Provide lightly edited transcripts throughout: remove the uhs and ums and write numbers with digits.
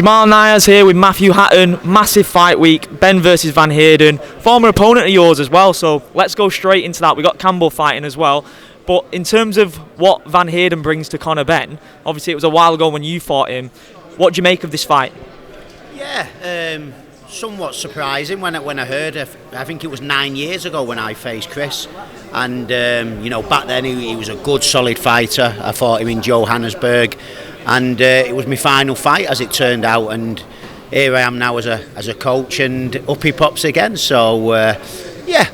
Jamal Niaz here with Matthew Hatton. Massive fight week. Benn versus Van Heerden. Former opponent of yours as well, so let's go straight into that. We got Campbell fighting as well. But in terms of what Van Heerden brings to Conor Benn, obviously it was a while ago when you fought him. What do you make of this fight? Yeah, somewhat surprising when I heard. I think it was 9 years ago when I faced Chris, and back then he was a good, solid fighter. I fought him in Johannesburg, and it was my final fight as it turned out. And here I am now as a coach, and up he pops again. So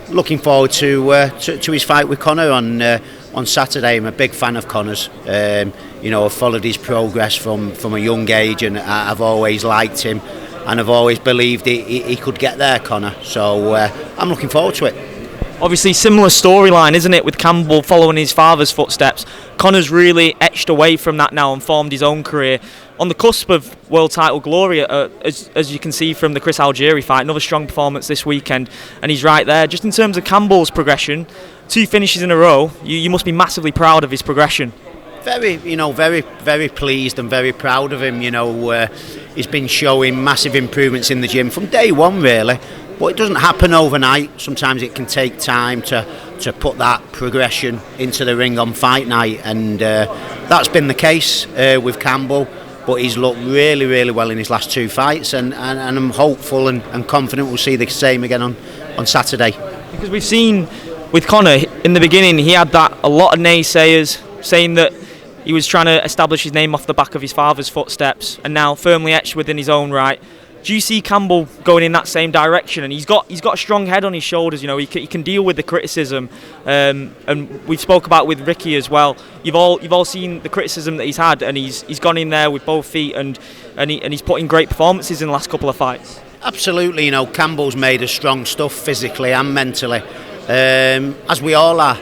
looking forward to his fight with Conor on Saturday. I'm a big fan of Conor's. I've followed his progress from a young age, and I've always liked him, and I've always believed he could get there, Conor. So I'm looking forward to it. Obviously, similar storyline, isn't it, with Campbell following his father's footsteps. Conor's really etched away from that now and formed his own career. On the cusp of world title glory, as you can see from the Chris Algieri fight, another strong performance this weekend, and he's right there. Just in terms of Campbell's progression, 2 finishes in a row, you must be massively proud of his progression. Very, very pleased and very proud of him. He's been showing massive improvements in the gym from day one, really. But it doesn't happen overnight. Sometimes it can take time to put that progression into the ring on fight night, and that's been the case with Campbell. But he's looked really, really well in his last 2 fights, and I'm hopeful and confident we'll see the same again on Saturday. Because we've seen with Conor, in the beginning, he had a lot of naysayers saying that he was trying to establish his name off the back of his father's footsteps, and now firmly etched within his own right. Do you see Campbell going in that same direction? And he's got a strong head on his shoulders. He can deal with the criticism, and we've spoke about with Ricky as well. You've all seen the criticism that he's had, and he's gone in there with both feet, and he's put in great performances in the last couple of fights. Absolutely, Campbell's made us strong stuff physically and mentally, as we all are.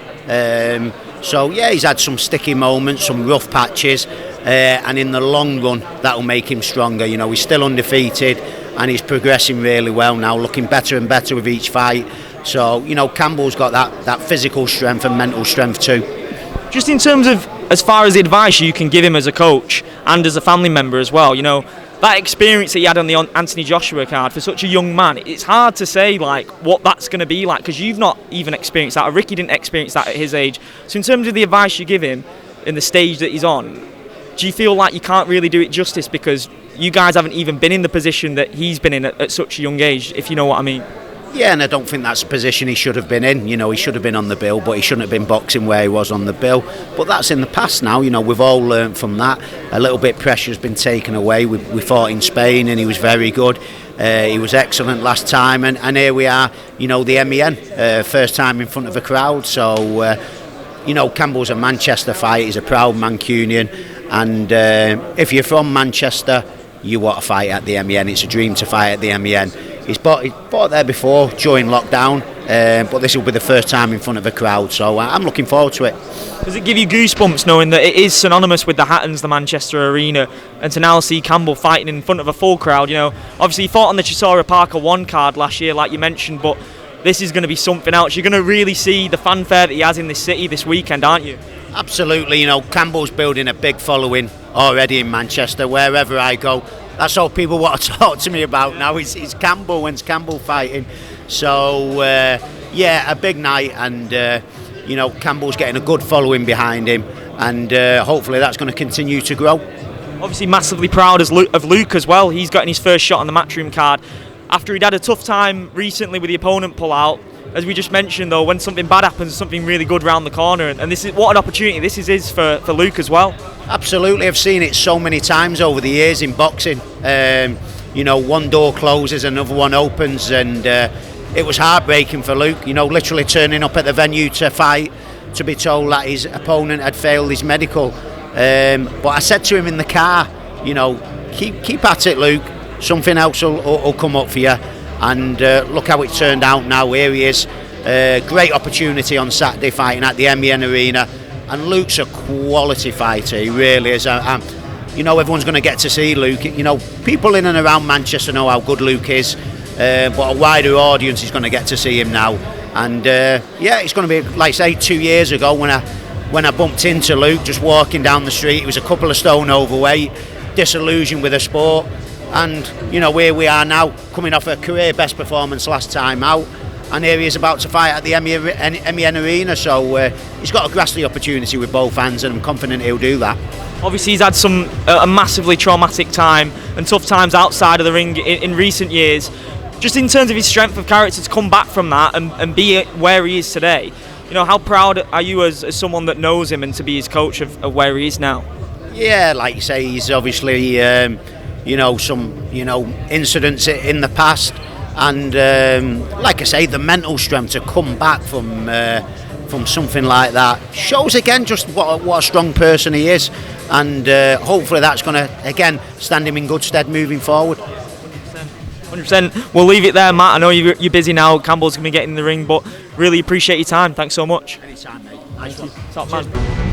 He's had some sticky moments, some rough patches, and in the long run that'll make him stronger. He's still undefeated, and he's progressing really well now, looking better and better with each fight. So Campbell's got that physical strength and mental strength too. Just in terms of as far as the advice you can give him as a coach and as a family member as well, that experience that he had on the Anthony Joshua card for such a young man, it's hard to say what that's going to be like, because you've not even experienced that, or Ricky didn't experience that at his age. So in terms of the advice you give him in the stage that he's on, do you feel like you can't really do it justice because you guys haven't even been in the position that he's been in at such a young age, if you know what I mean? Yeah, and I don't think that's a position he should have been in. He should have been on the bill, but he shouldn't have been boxing where he was on the bill. But that's in the past now. We've all learned from that. A little bit pressure's been taken away. We fought in Spain, and he was very good. He was excellent last time, and here we are. The MEN, first time in front of a crowd. So, Campbell's a Manchester fighter. He's a proud Mancunian, and if you're from Manchester, you want to fight at the MEN. It's a dream to fight at the MEN. He's fought there before during lockdown, but this will be the first time in front of a crowd, so I'm looking forward to it. Does it give you goosebumps knowing that it is synonymous with the Hattons, the Manchester arena, and to now see Campbell fighting in front of a full crowd? Obviously he fought on the Chisora Parker 1 card last year, like you mentioned, but this is going to be something else. You're going to really see the fanfare that he has in this city this weekend, aren't you? Absolutely. Campbell's building a big following already in Manchester. Wherever I go, that's all people want to talk to me about now. It's Campbell. When's Campbell fighting? So a big night, and Campbell's getting a good following behind him, and hopefully that's going to continue to grow. Obviously massively proud of Luke as well. He's gotten his first shot on the Matchroom card after he'd had a tough time recently with the opponent pull out. As we just mentioned though, when something bad happens, something really good round the corner, and this is what an opportunity this is for Luke as well. Absolutely, I've seen it so many times over the years in boxing. One door closes, another one opens, and it was heartbreaking for Luke. Literally turning up at the venue to fight, to be told that his opponent had failed his medical. But I said to him in the car, keep at it, Luke. Something else will come up for you. And look how it turned out now. Here he is. Great opportunity on Saturday fighting at the MEN Arena. And Luke's a quality fighter, he really is. Everyone's going to get to see Luke. People in and around Manchester know how good Luke is, but a wider audience is going to get to see him now. And it's going to be, like I say, 2 years ago when I bumped into Luke just walking down the street. He was a couple of stone overweight, disillusioned with the sport. and you know, here we are now, coming off a career best performance last time out, and here he is about to fight at the MEN Arena. So he's got to grasp the opportunity with both hands, and I'm confident he'll do that. Obviously, he's had a massively traumatic time and tough times outside of the ring in recent years. Just in terms of his strength of character to come back from that and be where he is today, you know, how proud are you as someone that knows him and to be his coach of where he is now? Yeah, like you say, he's obviously you know, some incidents in the past, and like I say, the mental strength to come back from something like that shows again just what a strong person he is, and hopefully that's going to again stand him in good stead moving forward. 100%. We'll leave it there, Matt. I know you're busy now. Campbell's going to be getting in the ring, but really appreciate your time. Thanks so much. Anytime, mate. Nice one. Top man.